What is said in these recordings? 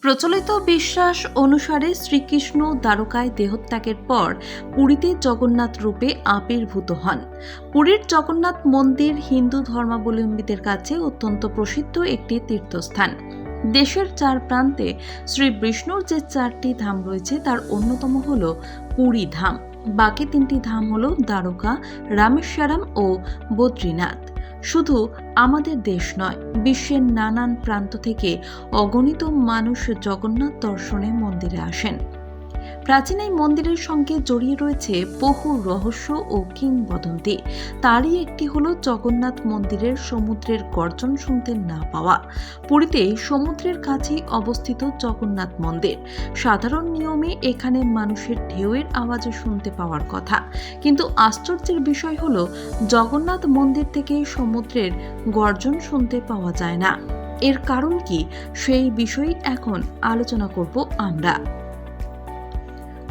প্রচলিত বিশ্বাস অনুসারে শ্রীকৃষ্ণ দ্বারকায় দেহত্যাগের পর পুরীতে জগন্নাথ রূপে আবির্ভূত হন। পুরীর জগন্নাথ মন্দির হিন্দু ধর্মাবলম্বীদের কাছে অত্যন্ত প্রসিদ্ধ একটি তীর্থস্থান। দেশের চার প্রান্তে শ্রী বিষ্ণুর যে চারটি ধাম রয়েছে তার অন্যতম হল পুরী ধাম। বাকি তিনটি ধাম হল দ্বারকা, রামেশ্বরম ও বদ্রীনাথ। শুধু আমাদের দেশ নয়, বিশ্বের নানান প্রান্ত থেকে অগণিত মানুষ জগন্নাথ দর্শনে মন্দিরে আসেন। প্রাচীন এই মন্দিরের সঙ্গে জড়িয়ে রয়েছে বহু রহস্য ও কিংবদন্তি। তারই একটি হলো জগন্নাথ মন্দিরের সমুদ্রের গর্জন শুনতে না পাওয়া। পুরীতে সমুদ্রের কাছেই অবস্থিত জগন্নাথ মন্দির। সাধারণ নিয়মে এখানে মানুষের ঢেউয়ের আওয়াজে শুনতে পাওয়ার কথা, কিন্তু আশ্চর্যের বিষয় হলো জগন্নাথ মন্দির থেকে সমুদ্রের গর্জন শুনতে পাওয়া যায় না। এর কারণ কি, সেই বিষয়ে এখন আলোচনা করব আমরা।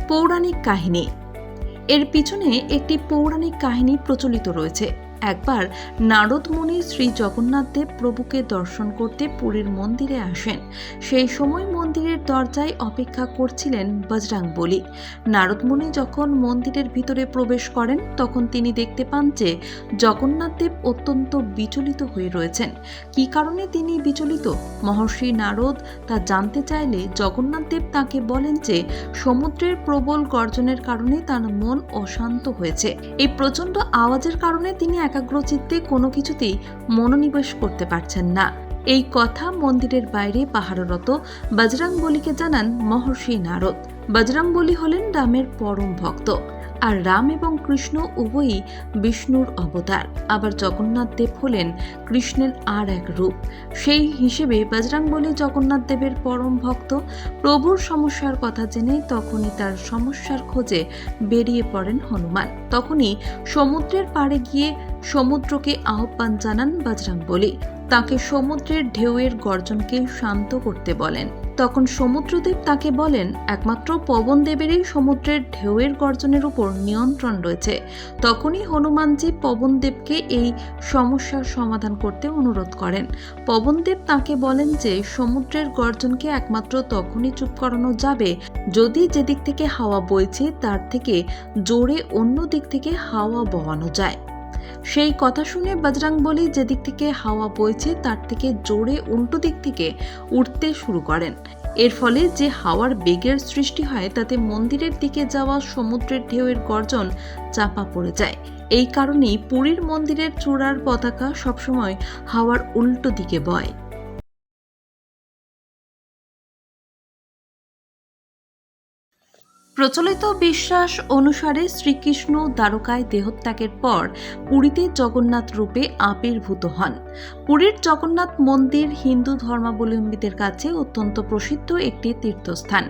পৌরাণিক কাহিনী। এর পিছনে একটি পৌরাণিক কাহিনী প্রচলিত রয়েছে। একবার নারদ মুনি শ্রী জগন্নাথ দেব প্রভুকে দর্শন করতে পুরীর মন্দিরে আসেন। সেই সময় মন্দিরের দরজায় অপেক্ষা করছিলেন বজরংবলী। নারদ মুনি যখন মন্দিরের ভিতরে প্রবেশ করেন তখন তিনি দেখতে পান যে জগন্নাথ দেব অত্যন্ত বিচলিত হয়ে রয়েছেন। কী কারণে তিনি বিচলিত, মহর্ষি নারদ তা জানতে চাইলে জগন্নাথ দেব তাকে বলেন যে সমুদ্রের প্রবল গর্জনের কারণে তার মন অশান্ত হয়েছে। এই প্রচণ্ড আওয়াজের কারণে তিনি একাগ্রচিত্তে কোনো কিছুতেই মনোনিবেশ করতে পারছেন না। এই কথা মন্দিরের বাইরে পাহারারত বজরংবলীকে জানান মহর্ষি নারদ। বজরংবলী হলেন রামের পরম ভক্ত, আর রাম এবং কৃষ্ণ উভয়ই বিষ্ণুর অবতার। আবার জগন্নাথ দেব হলেন কৃষ্ণের আর এক রূপ। সেই হিসেবে বজরংবলী জগন্নাথ দেবের পরম ভক্ত। প্রভুর সমস্যার কথা জেনে তখনই তার সমস্যার খোঁজে বেরিয়ে পড়েন হনুমান। তখনই সমুদ্রের পাড়ে গিয়ে সমুদ্রকে আহ্বান জানান বজরংবলী। তাকে সমুদ্রের ঢেউয়ের গর্জনকে শান্ত করতে বলেন। তখন সমুদ্রদেব তাকে বলেন একমাত্র পবনদেবেরই সমুদ্রের ঢেউয়ের গর্জনের উপর নিয়ন্ত্রণ রয়েছে। তখনই হনুমানজি পবনদেবকে এই সমস্যার সমাধান করতে অনুরোধ করেন। পবনদেব তাকে বলেন যে সমুদ্রের গর্জনকে একমাত্র তখনই চুপ করানো যাবে যদি যেদিক থেকে হাওয়া বইছে তার থেকে জোরে অন্য দিক থেকে হাওয়া বওয়ানো যায়। সেই কথা শুনে বজরংবলী যেদিক থেকে হাওয়া বইছে তার থেকে জোরে উল্টো দিক থেকে উঠতে শুরু করেন। এর ফলে যে হাওয়ার বেগের সৃষ্টি হয় তাতে মন্দিরের দিকে যাওয়া সমুদ্রের ঢেউয়ের গর্জন চাপা পড়ে যায়। এই কারণেই পুরীর মন্দিরের চূড়ার পতাকা সবসময় হাওয়ার উল্টো দিকে বয়। প্রচলিত বিশ্বাস অনুসারে শ্রীকৃষ্ণ দ্বারকায় দেহত্যাগের পর পুরীতে জগন্নাথ রূপে আবির্ভূত হন। পুরীর জগন্নাথ মন্দির হিন্দু ধর্মাবলম্বীদের কাছে অত্যন্ত প্রসিদ্ধ একটি তীর্থস্থান।